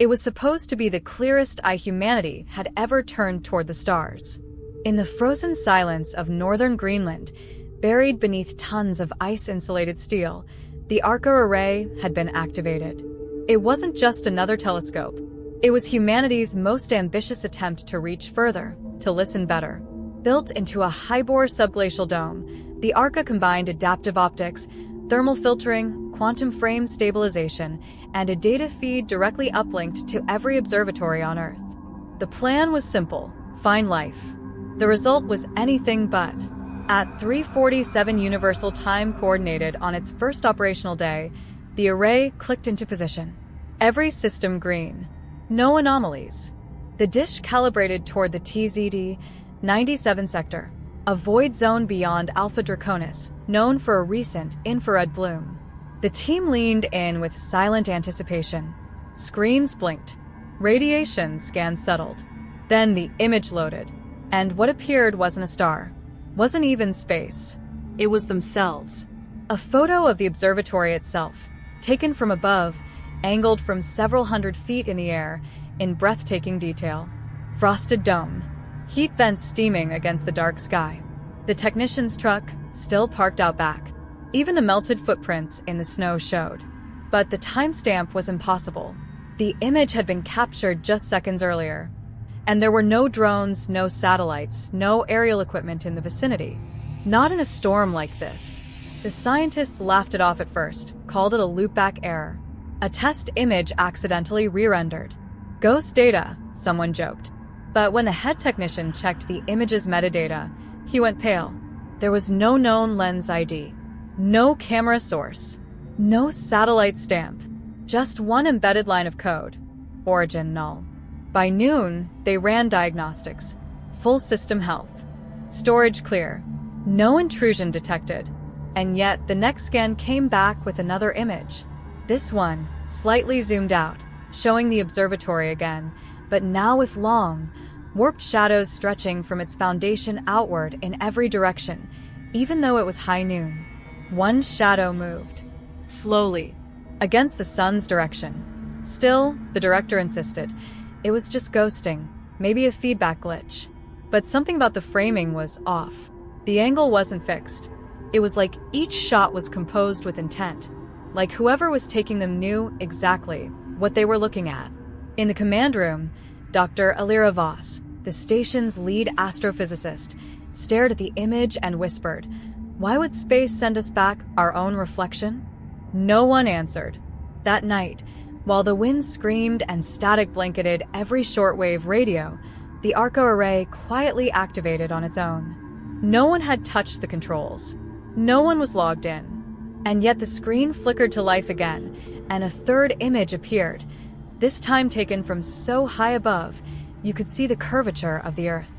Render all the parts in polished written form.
It was supposed to be the clearest eye humanity had ever turned toward the stars. In the frozen silence of northern Greenland, buried beneath tons of ice-insulated steel, the Arca array had been activated. It wasn't just another telescope. It was humanity's most ambitious attempt to reach further, to listen better. Built into a high-bore subglacial dome, the Arca combined adaptive optics, thermal filtering, quantum frame stabilization, and a data feed directly uplinked to every observatory on Earth. The plan was simple: find life. The result was anything but. At 3:47 Universal Time Coordinated on its first operational day, the array clicked into position. Every system green. No anomalies. The dish calibrated toward the TZD 97 sector, a void zone beyond Alpha Draconis, known for a recent infrared bloom. The team leaned in with silent anticipation. Screens blinked. Radiation scans settled. Then the image loaded. And what appeared wasn't a star. Wasn't even space. It was themselves. A photo of the observatory itself, taken from above, angled from several hundred feet in the air, in breathtaking detail. Frosted dome. Heat vents steaming against the dark sky. The technician's truck, still parked out back. Even the melted footprints in the snow showed. But the timestamp was impossible. The image had been captured just seconds earlier. And there were no drones, no satellites, no aerial equipment in the vicinity. Not in a storm like this. The scientists laughed it off at first, called it a loopback error. A test image accidentally re-rendered. Ghost data, someone joked. But when the head technician checked the image's metadata, he went pale. There was no known lens ID, no camera source, no satellite stamp, just one embedded line of code. Origin null. By noon, they ran diagnostics. Full system health. Storage clear. No intrusion detected. And yet, the next scan came back with another image. This one, slightly zoomed out, showing the observatory again, but now with long, warped shadows stretching from its foundation outward in every direction, even though it was high noon. One shadow moved. Slowly. Against the sun's direction. Still, the director insisted. It was just ghosting, maybe a feedback glitch. But something about the framing was off. The angle wasn't fixed. It was like each shot was composed with intent. Like whoever was taking them knew exactly what they were looking at. In the command room, Dr. Alira Voss, the station's lead astrophysicist, stared at the image and whispered, "Why would space send us back our own reflection?" No one answered. That night, while the wind screamed and static blanketed every shortwave radio, the Arca array quietly activated on its own. No one had touched the controls. No one was logged in. And yet the screen flickered to life again, and a third image appeared, this time taken from so high above, you could see the curvature of the Earth.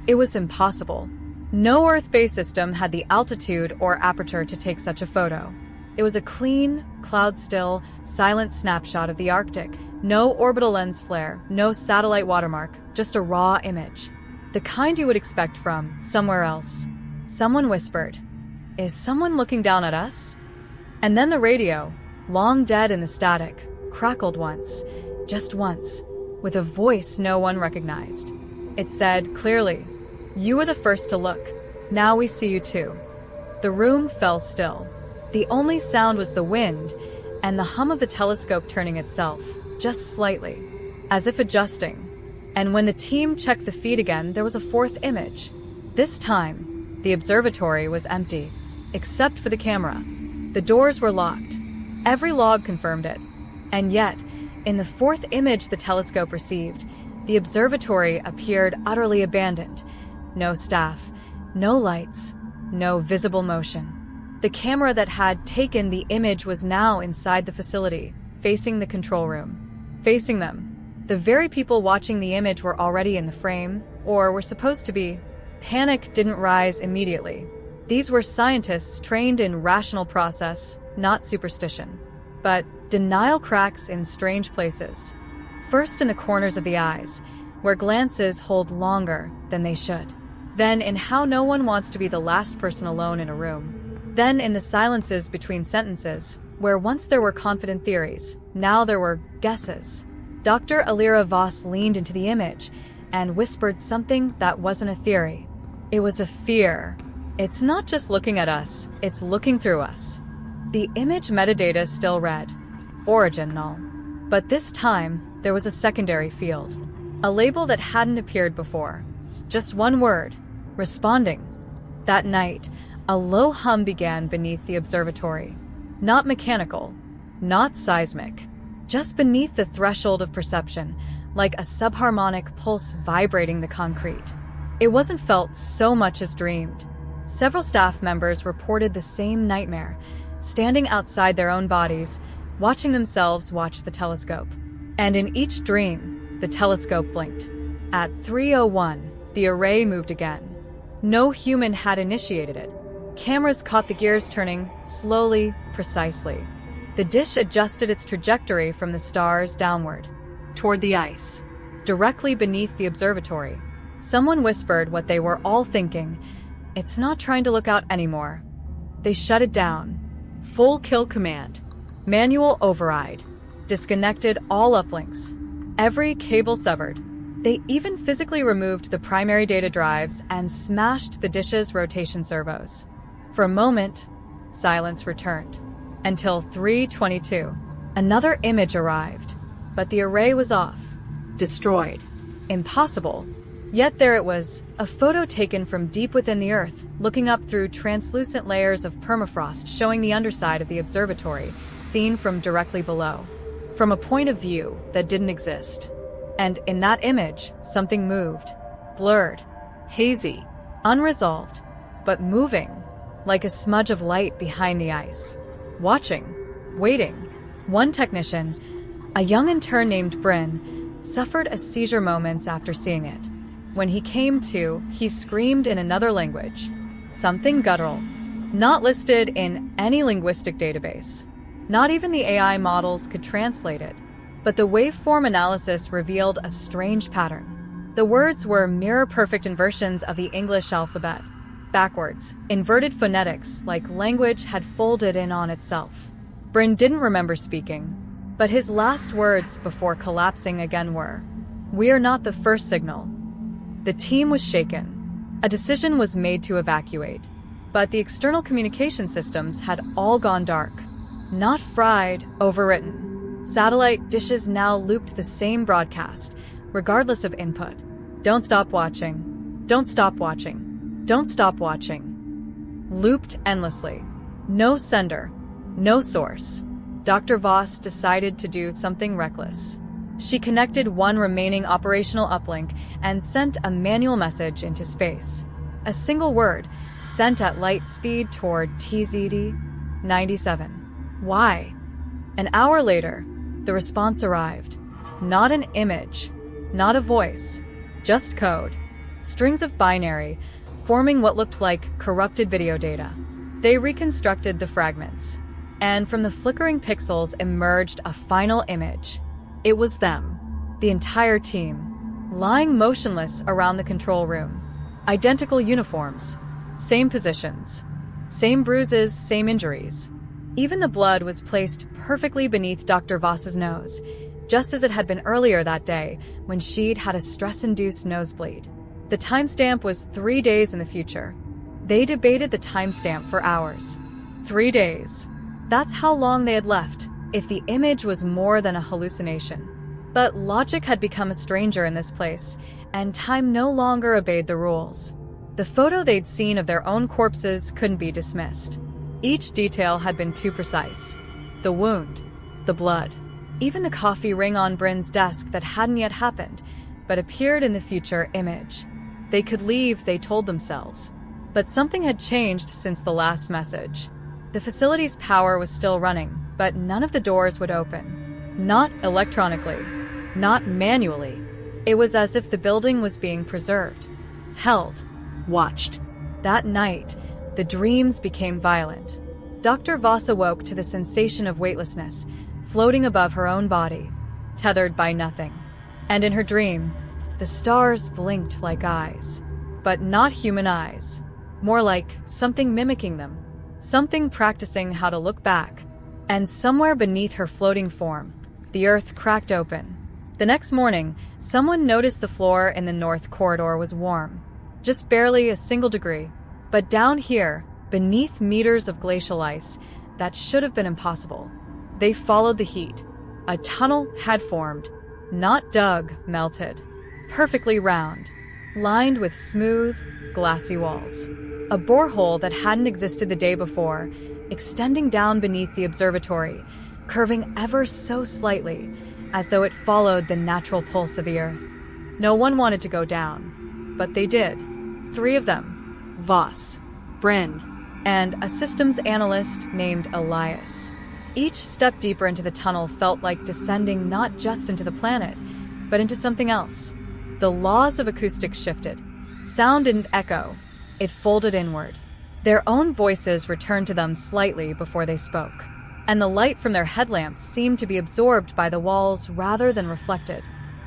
It was impossible. No Earth-based system had the altitude or aperture to take such a photo. It was a clean, cloud-still, silent snapshot of the Arctic. No orbital lens flare, no satellite watermark, just a raw image. The kind you would expect from somewhere else. Someone whispered, "Is someone looking down at us?" And then the radio, long dead in the static, crackled once, just once, with a voice no one recognized. It said clearly, "You were the first to look. Now we see you too." The room fell still. The only sound was the wind and the hum of the telescope turning itself, just slightly, as if adjusting. And when the team checked the feed again, there was a fourth image. This time, the observatory was empty, except for the camera. The doors were locked. Every log confirmed it. And yet, in the fourth image the telescope received, the observatory appeared utterly abandoned. No staff, no lights, no visible motion. The camera that had taken the image was now inside the facility, facing the control room. Facing them. The very people watching the image were already in the frame, or were supposed to be. Panic didn't rise immediately. These were scientists trained in rational process, not superstition. But denial cracks in strange places. First in the corners of the eyes, where glances hold longer than they should. Then in how no one wants to be the last person alone in a room. Then in the silences between sentences, where once there were confident theories, now there were guesses. Dr. Alira Voss leaned into the image and whispered something that wasn't a theory. It was a fear. It's not just looking at us, it's looking through us. The image metadata still read, origin null. But this time, there was a secondary field. A label that hadn't appeared before. Just one word, responding. That night, a low hum began beneath the observatory. Not mechanical, not seismic. Just beneath the threshold of perception, like a subharmonic pulse vibrating the concrete. It wasn't felt so much as dreamed. Several staff members reported the same nightmare, standing outside their own bodies, watching themselves watch the telescope. And in each dream, the telescope blinked. At 3:01, the array moved again. No human had initiated it. Cameras caught the gears turning, slowly, precisely. The dish adjusted its trajectory from the stars downward, toward the ice, directly beneath the observatory. Someone whispered what they were all thinking. It's not trying to look out anymore. They shut it down. Full kill command. Manual override. Disconnected all uplinks. Every cable severed. They even physically removed the primary data drives and smashed the dish's rotation servos. For a moment, silence returned. Until 3:22, another image arrived, but the array was off. Destroyed. Impossible. Yet there it was, a photo taken from deep within the Earth, looking up through translucent layers of permafrost showing the underside of the observatory, seen from directly below. From a point of view that didn't exist. And in that image, something moved. Blurred. Hazy. Unresolved. But moving. Like a smudge of light behind the ice. Watching. Waiting. One technician, a young intern named Bryn, suffered a seizure moments after seeing it. When he came to, he screamed in another language. Something guttural. Not listed in any linguistic database. Not even the AI models could translate it. But the waveform analysis revealed a strange pattern. The words were mirror-perfect inversions of the English alphabet. Backwards, inverted phonetics, like language had folded in on itself. Bryn didn't remember speaking, but his last words before collapsing again were, "We are not the first signal." The team was shaken. A decision was made to evacuate, but the external communication systems had all gone dark. Not fried, overwritten. Satellite dishes now looped the same broadcast, regardless of input. Don't stop watching. Don't stop watching. Don't stop watching. Looped endlessly. No sender. No source. Dr. Voss decided to do something reckless. She connected one remaining operational uplink and sent a manual message into space. A single word, sent at light speed toward TZD 97. Why? An hour later, the response arrived. Not an image, not a voice, just code. Strings of binary, forming what looked like corrupted video data. They reconstructed the fragments, and from the flickering pixels emerged a final image. It was them, the entire team, lying motionless around the control room. Identical uniforms, same positions, same bruises, same injuries. Even the blood was placed perfectly beneath Dr. Voss's nose, just as it had been earlier that day when she'd had a stress-induced nosebleed. The timestamp was 3 days in the future. They debated the timestamp for hours. 3 days. That's how long they had left, if the image was more than a hallucination. But logic had become a stranger in this place, and time no longer obeyed the rules. The photo they'd seen of their own corpses couldn't be dismissed. Each detail had been too precise. The wound, the blood, even the coffee ring on Bryn's desk that hadn't yet happened, but appeared in the future image. They could leave, they told themselves. But something had changed since the last message. The facility's power was still running, but none of the doors would open. Not electronically. Not manually. It was as if the building was being preserved. Held. Watched. That night, the dreams became violent. Dr. Voss awoke to the sensation of weightlessness, floating above her own body, tethered by nothing. And in her dream, the stars blinked like eyes. But not human eyes. More like something mimicking them. Something practicing how to look back. And somewhere beneath her floating form, the earth cracked open. The next morning, someone noticed the floor in the north corridor was warm, just barely a single degree. But down here, beneath meters of glacial ice, that should have been impossible. They followed the heat. A tunnel had formed, not dug, melted, perfectly round, lined with smooth, glassy walls. A borehole that hadn't existed the day before, extending down beneath the observatory, curving ever so slightly, as though it followed the natural pulse of the earth. No one wanted to go down, but they did. 3 of them: Voss, Bryn, and a systems analyst named Elias. Each step deeper into the tunnel felt like descending not just into the planet, but into something else. The laws of acoustics shifted. Sound didn't echo, it folded inward. Their own voices returned to them slightly before they spoke, and the light from their headlamps seemed to be absorbed by the walls rather than reflected.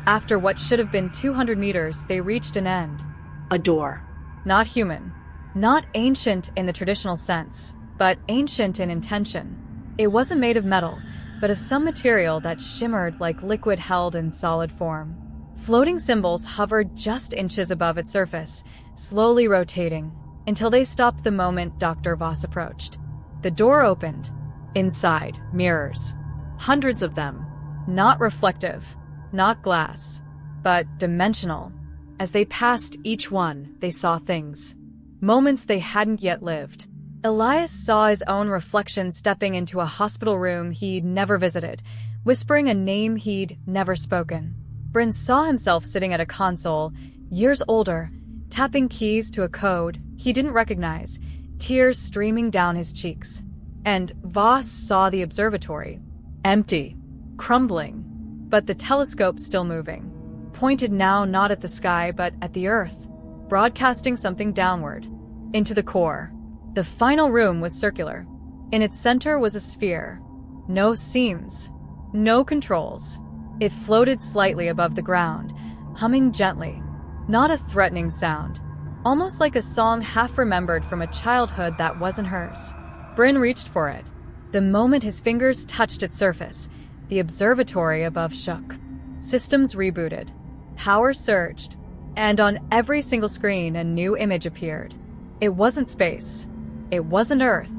After what should have been 200 meters, they reached an end. A door. Not human. Not ancient in the traditional sense, but ancient in intention. It wasn't made of metal, but of some material that shimmered like liquid held in solid form. Floating symbols hovered just inches above its surface, slowly rotating, until they stopped the moment Dr. Voss approached. The door opened. Inside, mirrors. Hundreds of them. Not reflective, not glass, but dimensional. As they passed each one, they saw things. Moments they hadn't yet lived. Elias saw his own reflection stepping into a hospital room he'd never visited, whispering a name he'd never spoken. Bryn saw himself sitting at a console, years older, tapping keys to a code he didn't recognize, tears streaming down his cheeks. And Voss saw the observatory. Empty, crumbling, but the telescope still moving. Pointed now not at the sky but at the earth, broadcasting something downward, into the core. The final room was circular. In its center was a sphere. No seams, no controls. It floated slightly above the ground, humming gently. Not a threatening sound, almost like a song half remembered from a childhood that wasn't hers. Bryn reached for it. The moment his fingers touched its surface, the observatory above shook. Systems rebooted. Power surged. And on every single screen, a new image appeared. It wasn't space. It wasn't Earth.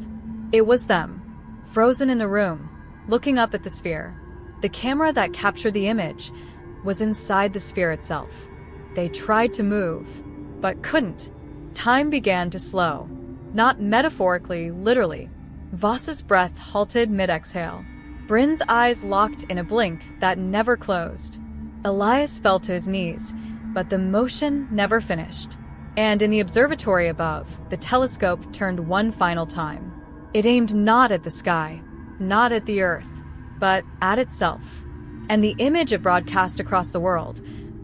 It was them, frozen in the room, looking up at the sphere. The camera that captured the image was inside the sphere itself. They tried to move, but couldn't. Time began to slow. Not metaphorically, literally. Voss's breath halted mid-exhale. Bryn's eyes locked in a blink that never closed. Elias fell to his knees, but the motion never finished. And in the observatory above, the telescope turned one final time. It aimed not at the sky, not at the earth, but at itself. And the image it broadcast across the world,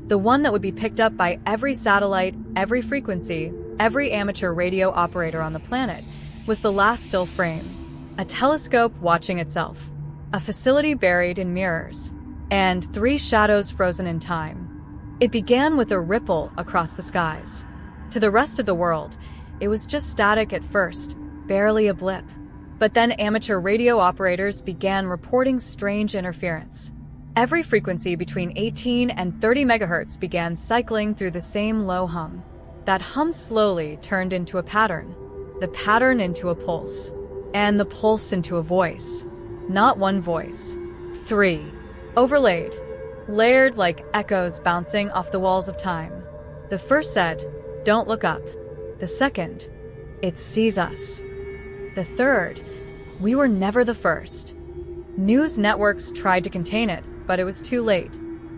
the one that would be picked up by every satellite, every frequency, every amateur radio operator on the planet, was the last still frame. A telescope watching itself. A facility buried in mirrors. And 3 shadows frozen in time. It began with a ripple across the skies. To the rest of the world, it was just static at first, barely a blip. But then amateur radio operators began reporting strange interference. Every frequency between 18 and 30 megahertz began cycling through the same low hum. That hum slowly turned into a pattern, the pattern into a pulse, and the pulse into a voice. Not one voice, 3, overlaid, layered like echoes bouncing off the walls of time. The first said, "Don't look up." The second, "It sees us." The third, "We were never the first." News networks tried to contain it, but it was too late.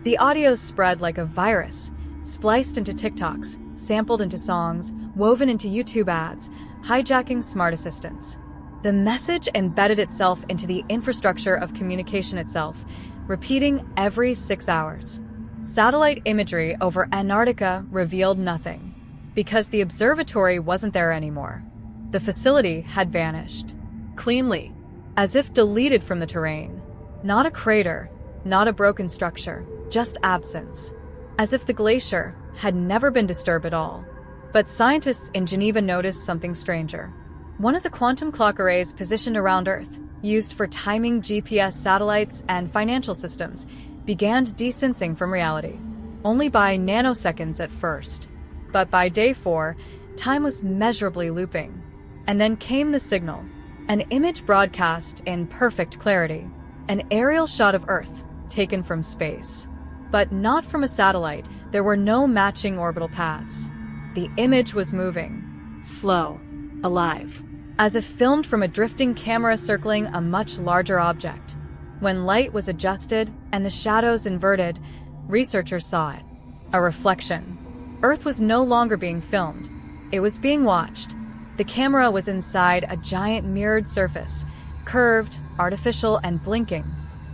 The audio spread like a virus, spliced into TikToks, sampled into songs, woven into YouTube ads, hijacking smart assistants. The message embedded itself into the infrastructure of communication itself, repeating every 6 hours. Satellite imagery over Antarctica revealed nothing, because the observatory wasn't there anymore. The facility had vanished. Cleanly, as if deleted from the terrain. Not a crater, not a broken structure, just absence. As if the glacier had never been disturbed at all. But scientists in Geneva noticed something stranger. One of the quantum clock arrays positioned around Earth, used for timing GPS satellites and financial systems, began distancing from reality, only by nanoseconds at first. But by day 4, time was measurably looping. And then came the signal, an image broadcast in perfect clarity, an aerial shot of Earth taken from space. But not from a satellite. There were no matching orbital paths. The image was moving. Slow. Alive. As if filmed from a drifting camera circling a much larger object. When light was adjusted and the shadows inverted, researchers saw it. A reflection. Earth was no longer being filmed. It was being watched. The camera was inside a giant mirrored surface, curved, artificial, and blinking.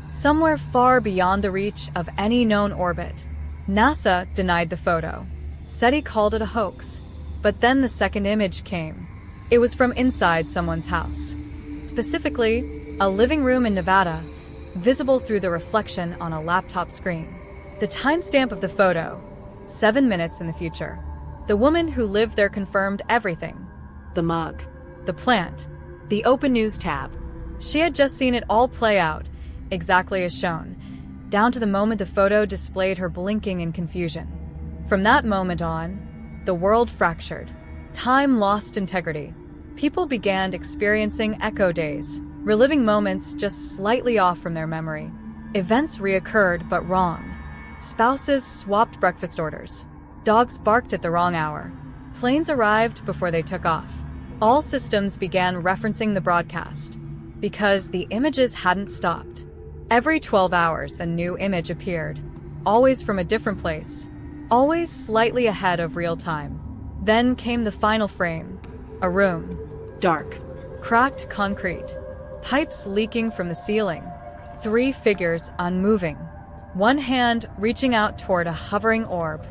Somewhere far beyond the reach of any known orbit. NASA denied the photo. SETI called it a hoax. But then the second image came. It was from inside someone's house. Specifically, a living room in Nevada, visible through the reflection on a laptop screen. The timestamp of the photo, 7 minutes in the future. The woman who lived there confirmed everything. The mug. The plant. The open news tab. She had just seen it all play out, exactly as shown, down to the moment the photo displayed her blinking in confusion. From that moment on, the world fractured. Time lost integrity. People began experiencing echo days, reliving moments just slightly off from their memory. Events reoccurred, but wrong. Spouses swapped breakfast orders. Dogs barked at the wrong hour. Planes arrived before they took off. All systems began referencing the broadcast, because the images hadn't stopped. Every 12 hours, a new image appeared, always from a different place, always slightly ahead of real time. Then came the final frame, a room. Dark. Cracked concrete. Pipes leaking from the ceiling. 3 figures unmoving. One hand reaching out toward a hovering orb.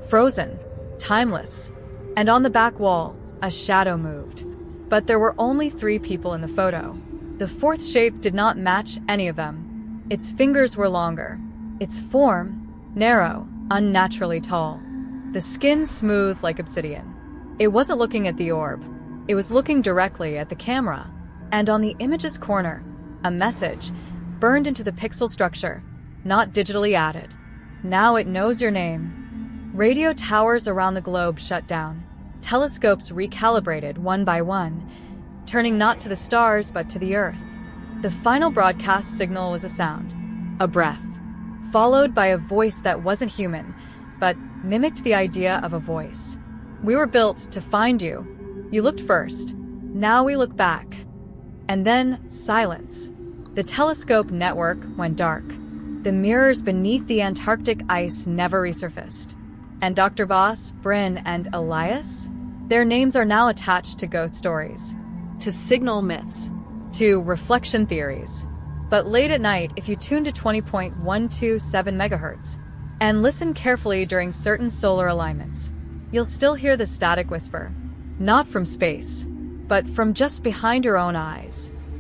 Frozen. Timeless. And on the back wall, a shadow moved. But there were only 3 people in the photo. The 4th shape did not match any of them. Its fingers were longer. Its form, narrow, unnaturally tall. The skin smooth like obsidian. It wasn't looking at the orb. It was looking directly at the camera. And on the image's corner, a message, burned into the pixel structure, not digitally added. Now it knows your name. Radio towers around the globe shut down. Telescopes recalibrated one by one, turning not to the stars but to the Earth. The final broadcast signal was a sound, a breath, followed by a voice that wasn't human, but mimicked the idea of a voice. We were built to find you. You looked first. Now we look back. And then silence. The telescope network went dark. The mirrors beneath the Antarctic ice never resurfaced. And Dr. Voss, Bryn, and Elias? Their names are now attached to ghost stories, To signal myths. to reflection theories. But late at night, if you tune to 20.127 megahertz and listen carefully during certain solar alignments, you'll still hear the static whisper. Not from space, but from just behind your own eyes.